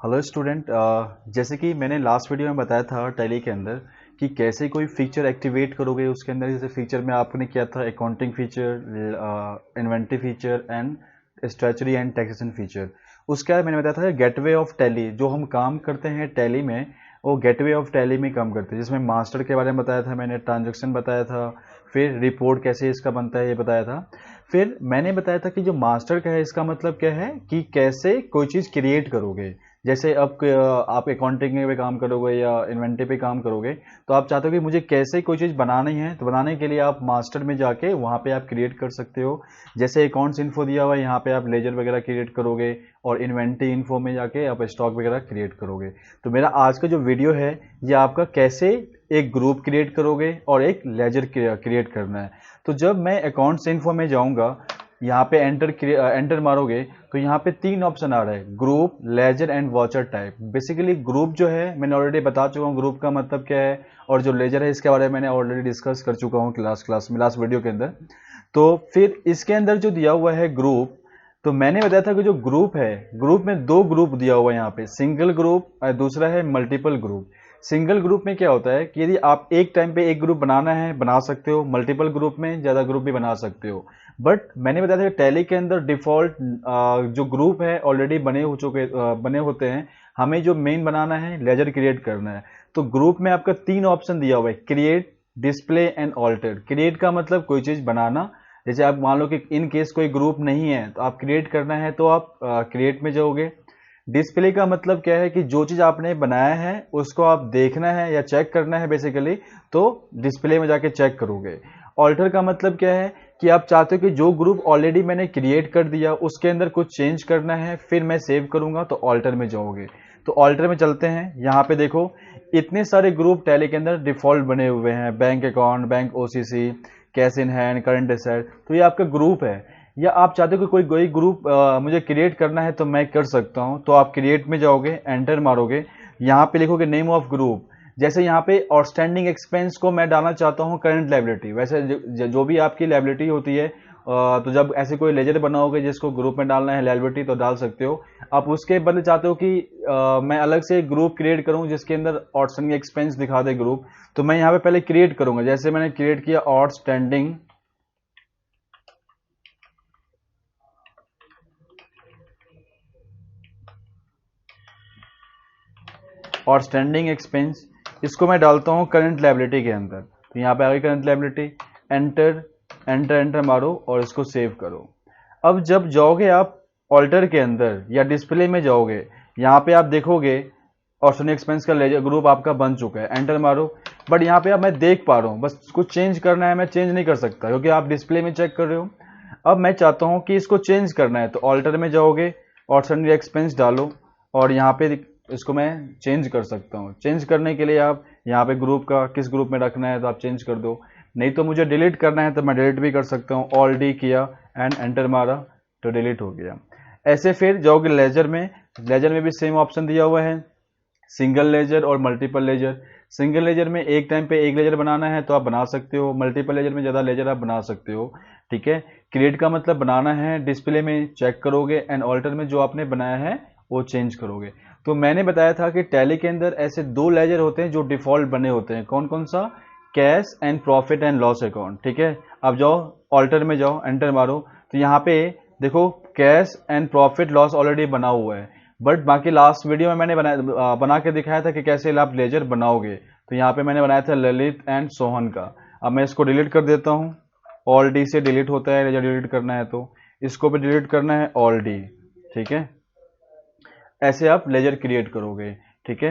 Hello student. जैसे कि मैंने लास्ट वीडियो में बताया था टैली के अंदर कि कैसे कोई फीचर एक्टिवेट करोगे उसके अंदर। जैसे फीचर में आपने किया था accounting feature, inventory feature and statutory and taxation feature. उसके बाद मैंने बताया था गेटवे ऑफ टैली, जो हम काम करते हैं टैली में वो गेटवे ऑफ टैली में काम करते हैं, जिसमें मास्टर के बारे में बताया था मैंने, ट्रांजेक्शन बताया था, फिर रिपोर्ट कैसे इसका बनता है ये बताया था। फिर मैंने बताया था कि जो मास्टर का है इसका मतलब क्या है कि कैसे कोई चीज़ क्रिएट करोगे। जैसे अब आप अकाउंटिंग पे काम करोगे या इन्वेंटरी पे काम करोगे, तो आप चाहते हो कि मुझे कैसे कोई चीज़ बनानी है, तो बनाने के लिए आप मास्टर में जाके वहाँ पे आप क्रिएट कर सकते हो। जैसे अकाउंट्स इन्फो दिया हुआ है, यहाँ पे आप लेजर वगैरह क्रिएट करोगे, और इन्वेंटरी इन्फो में जाके आप स्टॉक वगैरह क्रिएट करोगे। तो मेरा आज का जो वीडियो है ये आपका कैसे एक ग्रुप क्रिएट करोगे और एक लेजर क्रिएट करना है। तो जब मैं अकाउंट्स इन्फो में जाऊँगा, यहाँ पे एंटर मारोगे, तो यहाँ पे तीन ऑप्शन आ रहा है, group, ledger and voucher type. Basically group जो है मैंने ऑलरेडी बता चुका हूँ ग्रुप का मतलब क्या है, और जो लेजर है इसके बारे में मैंने ऑलरेडी डिस्कस कर चुका हूँ क्लास में, लास्ट वीडियो के अंदर। तो फिर इसके अंदर जो दिया हुआ है ग्रुप, तो मैंने बताया था कि जो ग्रुप है, ग्रुप में दो ग्रुप दिया हुआ है यहाँ पे, सिंगल ग्रुप और दूसरा है मल्टीपल ग्रुप। सिंगल ग्रुप में क्या होता है कि यदि आप एक टाइम पे एक ग्रुप बनाना है बना सकते हो, मल्टीपल ग्रुप में ज्यादा ग्रुप भी बना सकते हो। बट मैंने बताया था कि टैली के अंदर डिफॉल्ट जो ग्रुप है ऑलरेडी बने होते हैं। हमें जो मेन बनाना है लेजर क्रिएट करना है। तो ग्रुप में आपका तीन ऑप्शन दिया हुआ है, create, display and alter. Create का मतलब कोई चीज बनाना। जैसे आप मान लो कि इन केस कोई ग्रुप नहीं है तो आप क्रिएट करना है तो आप क्रिएट में जाओगे। डिस्प्ले का मतलब क्या है कि जो चीज आपने बनाया है उसको आप देखना है या चेक करना है बेसिकली, तो डिस्प्ले में जाके चेक करोगे। ऑल्टर का मतलब क्या है कि आप चाहते हो कि जो ग्रुप ऑलरेडी मैंने क्रिएट कर दिया उसके अंदर कुछ चेंज करना है, फिर मैं सेव करूंगा, तो ऑल्टर में जाओगे। तो ऑल्टर में चलते हैं। यहाँ पे देखो इतने सारे ग्रुप टैली के अंदर डिफॉल्ट बने हुए हैं, bank account, bank OCC, cash in hand, current asset. तो ये आपका ग्रुप है। या आप चाहते हो कि कोई कोई ग्रुप मुझे क्रिएट करना है तो मैं कर सकता हूं, तो आप क्रिएट में जाओगे, एंटर मारोगे, यहाँ पे लिखोगे नेम ऑफ ग्रुप। जैसे यहाँ पे आउटस्टैंडिंग एक्सपेंस को मैं डालना चाहता हूँ करंट लायबिलिटी, वैसे जो भी आपकी लायबिलिटी होती है, तो जब ऐसे कोई लेजर बनाओगे जिसको ग्रुप में डालना है लायबिलिटी, तो डाल सकते हो। आप उसके बदले चाहते हो कि मैं अलग से ग्रुप क्रिएट करूं जिसके अंदर आउटस्टैंडिंग एक्सपेंस दिखा दे ग्रुप, तो मैं यहाँ पे पहले क्रिएट करूंगा। जैसे मैंने क्रिएट किया आउटस्टैंडिंग एक्सपेंस, इसको मैं डालता हूं करंट लायबिलिटी के अंदर। तो यहाँ पे आ गई current liability. Enter, enter enter मारो और इसको सेव करो। अब जब जाओगे आप ऑल्टर के अंदर या डिस्प्ले में जाओगे, यहाँ पे आप देखोगे आउटस्टैंडिंग एक्सपेंस का लेजर ग्रुप आपका बन चुका है। एंटर मारो। बट यहाँ पे अब मैं देख पा रहा हूँ, बस कुछ चेंज करना है, मैं चेंज नहीं कर सकता क्योंकि आप डिस्प्ले में चेक कर रहे हो। अब मैं चाहता हूँ कि इसको चेंज करना है, तो ऑल्टर में जाओगे, आउटस्टैंडिंग एक्सपेंस डालो, और यहाँ पे इसको मैं चेंज कर सकता हूँ। चेंज करने के लिए आप यहाँ पे ग्रुप का किस ग्रुप में रखना है तो आप चेंज कर दो, नहीं तो मुझे डिलीट करना है तो मैं डिलीट भी कर सकता हूँ। ऑल डी किया एंड एंटर मारा तो डिलीट हो गया। ऐसे फिर जाओगे लेजर में। लेजर में भी सेम ऑप्शन दिया हुआ है, सिंगल लेजर और मल्टीपल लेजर। सिंगल लेजर में एक टाइम पे एक लेजर बनाना है तो आप बना सकते हो, मल्टीपल लेजर में ज़्यादा लेजर आप बना सकते हो। ठीक है। क्रिएट का मतलब बनाना है, डिस्प्ले में चेक करोगे, एंड ऑल्टर में जो आपने बनाया है वो चेंज करोगे। तो मैंने बताया था कि टैली के अंदर ऐसे दो लेजर होते हैं जो डिफॉल्ट बने होते हैं। कौन कौन सा? Cash and profit and loss account. ठीक है। अब जाओ ऑल्टर में जाओ, एंटर मारो, तो यहाँ पे देखो cash and profit loss already बना हुआ है। बट बाकी लास्ट वीडियो में मैंने बना के दिखाया था कि कैसे आप लेजर बनाओगे। तो यहाँ पे मैंने बनाया था ललित एंड सोहन का। अब मैं इसको डिलीट कर देता हूँ। ऑल डी से डिलीट होता है, लेजर डिलीट करना है तो इसको भी डिलीट करना है, ऑल डी। ठीक है। ऐसे आप लेजर क्रिएट करोगे। ठीक है।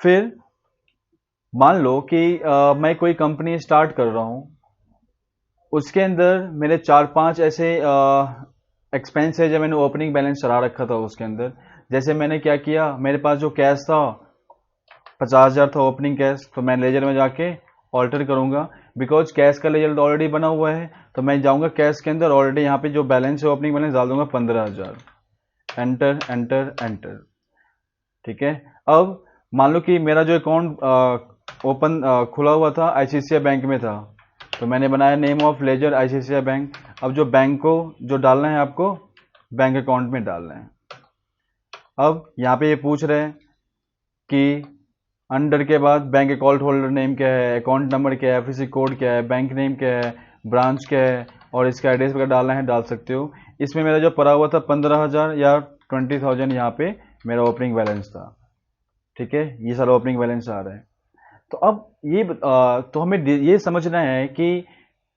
फिर मान लो कि मैं कोई कंपनी स्टार्ट कर रहा हूँ, उसके अंदर मेरे चार पांच ऐसे एक्सपेंस है जो मैंने ओपनिंग बैलेंस चला रखा था उसके अंदर। जैसे मैंने क्या किया, मेरे पास जो कैश था 50,000 था ओपनिंग कैश, तो मैं लेजर में जाके ऑल्टर करूंगा। बिकॉज कैश का लेजर ऑलरेडी बना हुआ है, तो मैं जाऊंगा कैश के अंदर, ऑलरेडी यहाँ पे जो बैलेंस है ओपनिंग बैलेंस डाल दूंगा 15,000। Enter enter enter. ठीक है। अब मान लो कि मेरा जो अकाउंट ओपन खुला हुआ था आईसीआईसीआई बैंक में था, तो मैंने बनाया name of ledger ICICI bank. अब जो बैंक को जो डालना है आपको बैंक अकाउंट में डालना है। अब यहाँ पे ये पूछ रहे हैं कि अंडर के बाद बैंक अकाउंट होल्डर नेम क्या है, अकाउंट नंबर क्या है, एफएससी कोड क्या है, बैंक नेम क्या है, ब्रांच क्या है और इसका एड्रेस वगैरह डालना है डाल सकते हो। इसमें मेरा जो पड़ा हुआ था 15,000 या 20,000 यहाँ पे मेरा ओपनिंग बैलेंस था। ठीक है, ये सारा ओपनिंग बैलेंस आ रहा है। तो अब तो हमें ये समझना है कि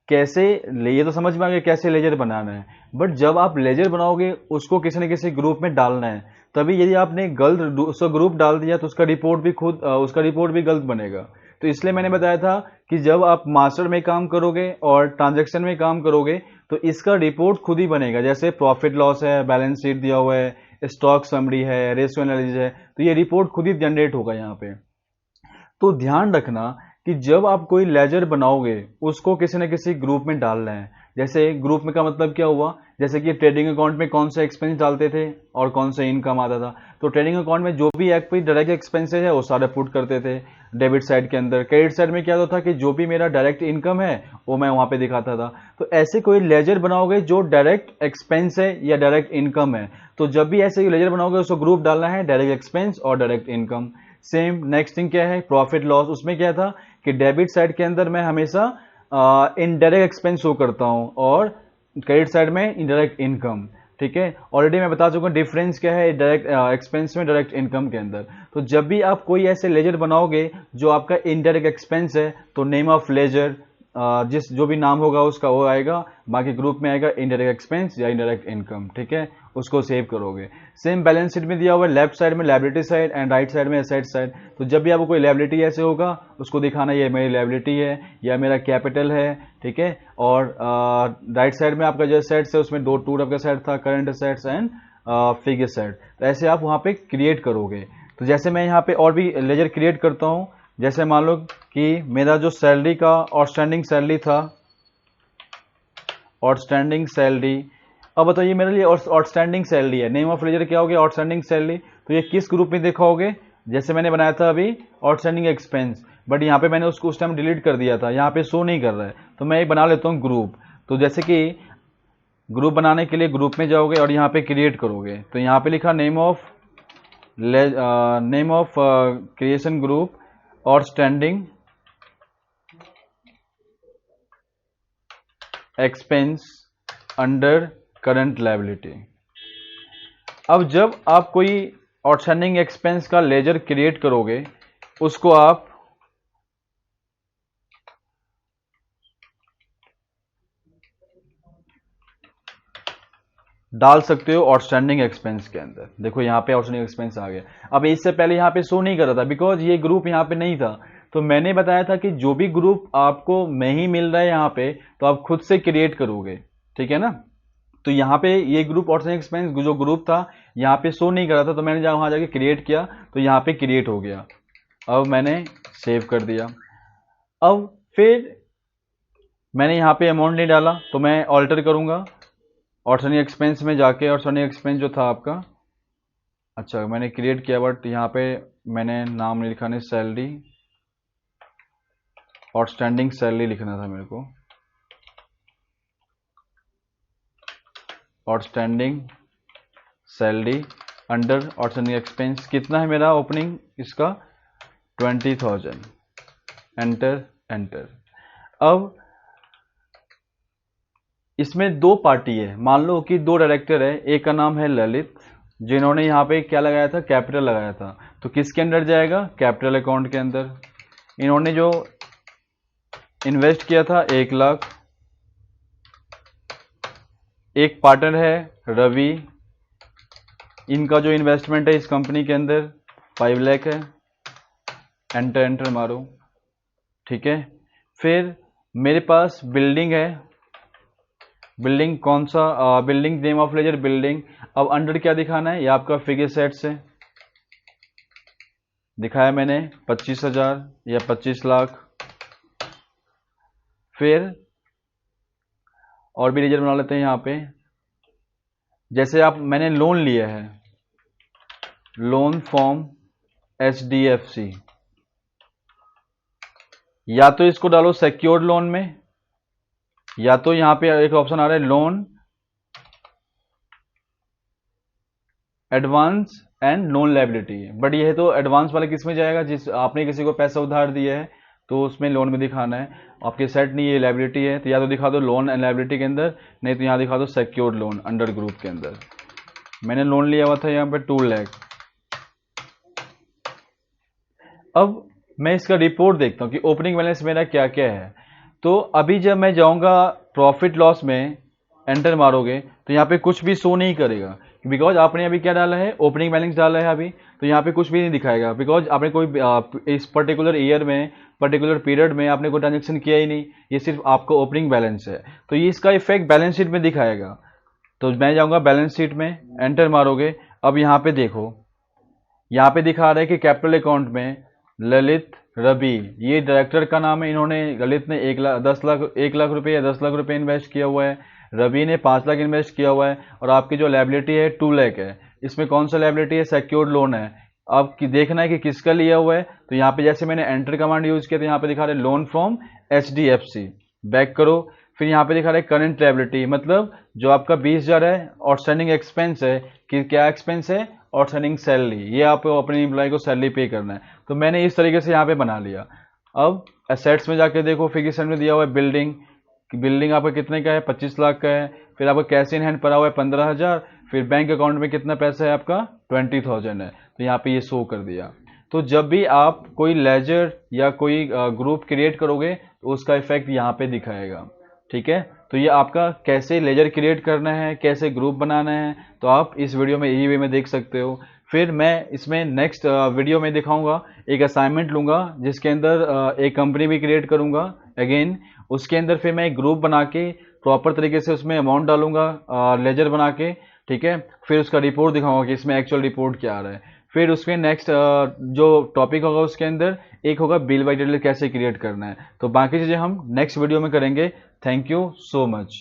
कैसे ये तो समझ में आ गया कैसे लेजर बनाना है, बट जब आप लेजर बनाओगे उसको किसी न किसी ग्रुप में डालना है। तभी यदि आपने गलत उसका ग्रुप डाल दिया तो उसका रिपोर्ट भी उसका रिपोर्ट भी गलत बनेगा। तो इसलिए मैंने बताया था कि जब आप मास्टर में काम करोगे और ट्रांजैक्शन में काम करोगे तो इसका रिपोर्ट खुद ही बनेगा। जैसे प्रॉफिट लॉस है, बैलेंस शीट दिया हुआ है, स्टॉक समरी है, रेशियो एनालिसिस है, तो ये रिपोर्ट खुद ही जनरेट होगा यहाँ पे। तो ध्यान रखना कि जब आप कोई लेजर बनाओगे उसको किसी न किसी ग्रुप में डालना है। जैसे ग्रुप में का मतलब क्या हुआ, जैसे कि ट्रेडिंग अकाउंट में कौन से एक्सपेंस डालते थे और कौन से इनकम आता था। तो ट्रेडिंग अकाउंट में जो भी डायरेक्ट एक्सपेंसेस है वो सारे पुट करते थे डेबिट साइड के अंदर। क्रेडिट साइड में क्या होता था कि जो भी मेरा डायरेक्ट इनकम है वो मैं वहां पे दिखाता था। तो ऐसे कोई लेजर बनाओगे जो डायरेक्ट एक्सपेंस है या डायरेक्ट इनकम है, तो जब भी ऐसे लेजर बनाओगे उसको ग्रुप डालना है डायरेक्ट एक्सपेंस और direct income. Same next thing क्या है, प्रॉफिट लॉस। उसमें क्या था कि डेबिट साइड के अंदर मैं हमेशा इनडायरेक्ट एक्सपेंस शो करता हूं और क्रेडिट साइड में इनडायरेक्ट इनकम। ठीक है, ऑलरेडी मैं बता चुका हूं डिफरेंस क्या है डायरेक्ट एक्सपेंस में डायरेक्ट इनकम के अंदर। तो जब भी आप कोई ऐसे लेजर बनाओगे जो आपका इनडायरेक्ट एक्सपेंस है तो नेम ऑफ लेजर जिस जो भी नाम होगा उसका वो आएगा, बाकी ग्रुप में आएगा इनडायरेक्ट एक्सपेंस या इनडायरेक्ट इनकम। ठीक है, उसको सेव करोगे। सेम बैलेंस शीट में दिया हुआ है लेफ्ट साइड में liability side and right side में एसेट साइड। तो जब भी आपको कोई लायबिलिटी ऐसे होगा उसको दिखाना ये मेरी लायबिलिटी है या मेरा कैपिटल है। ठीक है, और राइट साइड में आपका जो एसेट्स है उसमें टू टाइप का एसेट था, current assets and fixed asset. तो ऐसे आप वहां पे क्रिएट करोगे। तो जैसे मैं यहाँ पे और भी लेजर क्रिएट करता हूँ, जैसे मान लो कि मेरा जो सैलरी का आउटस्टैंडिंग सैलरी था, आउटस्टैंडिंग सैलरी। अब बताइए मेरे लिए आउटस्टैंडिंग सैलरी है, नेम ऑफ लेजर क्या हो गया आउटस्टैंडिंग सैलरी। तो ये किस ग्रुप में दिखाओगे, जैसे मैंने बनाया था अभी आउटस्टैंडिंग एक्सपेंस, बट यहाँ पे मैंने उसको उस टाइम डिलीट कर दिया था, यहाँ पे शो नहीं कर रहा है। तो मैं एक बना लेता हूँ ग्रुप। तो जैसे कि ग्रुप बनाने के लिए ग्रुप में जाओगे और यहाँ पे क्रिएट करोगे, तो यहाँ पे लिखा name of creation group outstanding expense under current liability. अब जब आप कोई आउटस्टैंडिंग एक्सपेंस का लेजर क्रिएट करोगे उसको आप डाल सकते हो आउटस्टैंडिंग एक्सपेंस के अंदर। देखो यहाँ पे आउटस्टैंडिंग एक्सपेंस आ गया। अब इससे पहले यहाँ पे शो नहीं कर रहा था बिकॉज ये ग्रुप यहाँ पे नहीं था। तो मैंने बताया था कि जो भी ग्रुप आपको नहीं मिल रहा है यहाँ पे तो आप खुद से क्रिएट करोगे। ठीक है ना, तो यहाँ पे ये ग्रुप आउटस्टैंडिंग एक्सपेंस जो ग्रुप था यहाँ पे शो नहीं कर रहा था, तो मैंने वहां जाके क्रिएट किया तो यहाँ पे क्रिएट हो गया। अब मैंने सेव कर दिया। अब फिर मैंने यहाँ पे अमाउंट नहीं डाला तो मैं ऑल्टर करूंगा आउटस्टैंडिंग एक्सपेंस में जाके। आउटस्टैंडिंग एक्सपेंस जो था आपका, अच्छा मैंने क्रिएट किया बट यहाँ पे मैंने नाम नहीं लिखा, नहीं सैलरी, आउटस्टैंडिंग सैलरी लिखना था मेरे को। Outstanding salary under outstanding expense कितना है मेरा ओपनिंग इसका 20,000। Enter enter. अब इसमें दो पार्टी है, मान लो कि दो डायरेक्टर है, एक का नाम है ललित जिन्होंने यहाँ पे क्या लगाया था कैपिटल लगाया था। तो किसके अंदर जाएगा, कैपिटल अकाउंट के अंदर। इन्होंने जो इन्वेस्ट किया था 1,00,000। एक पार्टनर है रवि, इनका जो इन्वेस्टमेंट है इस कंपनी के अंदर 5,00,000 है। एंटर एंटर मारो। ठीक है, फिर मेरे पास बिल्डिंग है, बिल्डिंग कौन सा, building name of ledger building. अब अंडर क्या दिखाना है, ये आपका फिगर सेट से दिखाया मैंने 25,000 या 25,00,000। फिर और भी लेजर बना लेते हैं यहाँ पे। जैसे आप मैंने लोन लिया है, लोन फॉर्म HDFC, या तो इसको डालो सिक्योर्ड लोन में, या तो यहां पे एक ऑप्शन आ रहा है loan advance and non liability. But ये तो एडवांस वाले किस में जाएगा, जिस आपने किसी को पैसा उधार दिया है तो उसमें लोन में दिखाना है। आपके सेट नहीं, ये लायबिलिटी है, तो या तो दिखा दो लोन एंड लायबिलिटी के अंदर, नहीं तो यहाँ दिखा दो सिक्योर्ड लोन अंडर ग्रुप के अंदर। मैंने लोन लिया हुआ था यहाँ पे 2 लाख। अब मैं इसका रिपोर्ट देखता हूँ कि ओपनिंग बैलेंस मेरा क्या क्या है। तो अभी जब मैं जाऊँगा प्रॉफिट लॉस में, एंटर मारोगे तो यहाँ पे कुछ भी शो नहीं करेगा, बिकॉज आपने अभी क्या डाला है, ओपनिंग बैलेंस डाला है अभी, तो यहाँ पे कुछ भी नहीं दिखाएगा, बिकॉज आपने कोई इस पर्टिकुलर ईयर में, पर्टिकुलर पीरियड में आपने कोई ट्रांजेक्शन किया ही नहीं, ये सिर्फ आपका ओपनिंग बैलेंस है। तो ये इसका इफेक्ट बैलेंस शीट में दिखाएगा। तो मैं जाऊँगा बैलेंस शीट में, एंटर मारोगे। अब यहाँ पे देखो, यहाँ पे दिखा रहा है कि कैपिटल अकाउंट में ललित रवि, ये डायरेक्टर का नाम है। इन्होंने, ललित ने 1 लाख रुपए या 10 लाख रुपए इन्वेस्ट किया हुआ है, रवि ने 5 लाख इन्वेस्ट किया हुआ है, और आपकी जो लायबिलिटी है 2 लाख है। इसमें कौन सा लायबिलिटी है, सिक्योर्ड लोन है। अब देखना है कि किसका लिया हुआ है। तो यहाँ पे जैसे मैंने एंटर कमांड यूज किया तो यहाँ पे दिखा रहा है लोन फ्रॉम HDFC। बैक करो, फिर यहाँ पे दिखा रहा है करंट लायबिलिटी, मतलब जो आपका 20,000 है आउटस्टैंडिंग एक्सपेंस है, कि क्या एक्सपेंस है, आउटस्टैंडिंग सैलरी, ये आपको अपने एम्प्लॉय को सैलरी पे करना है। तो मैंने इस तरीके से यहाँ पे बना लिया। अब एसेट्स में जाके देखो, फिक्स एसेट में दिया हुआ है बिल्डिंग, बिल्डिंग आपका कितने का है, 25 लाख का है। फिर आपका कैश इन हैंड पड़ा हुआ है 15,000। फिर बैंक अकाउंट में कितना पैसा है आपका, 20,000 है, तो यहाँ पे ये शो कर दिया। तो जब भी आप कोई लेजर या कोई ग्रुप क्रिएट करोगे तो उसका इफेक्ट यहाँ पे दिखाएगा। ठीक है, तो ये आपका कैसे लेजर क्रिएट करना है, कैसे ग्रुप बनाना है, तो आप इस वीडियो में यही वे में देख सकते हो। फिर मैं इसमें नेक्स्ट वीडियो में दिखाऊंगा, एक असाइनमेंट लूंगा जिसके अंदर एक कंपनी भी क्रिएट करूंगा अगेन। उसके अंदर फिर मैं एक ग्रुप बना के प्रॉपर तरीके से उसमें अमाउंट डालूंगा लेजर बना के। ठीक है, फिर उसका रिपोर्ट दिखाऊंगा कि इसमें एक्चुअल रिपोर्ट क्या आ रहा है। फिर उसके नेक्स्ट जो टॉपिक होगा उसके अंदर एक होगा बिल बाय डिटेल कैसे क्रिएट करना है। तो बाकी चीज़ें हम नेक्स्ट वीडियो में करेंगे। Thank you so much.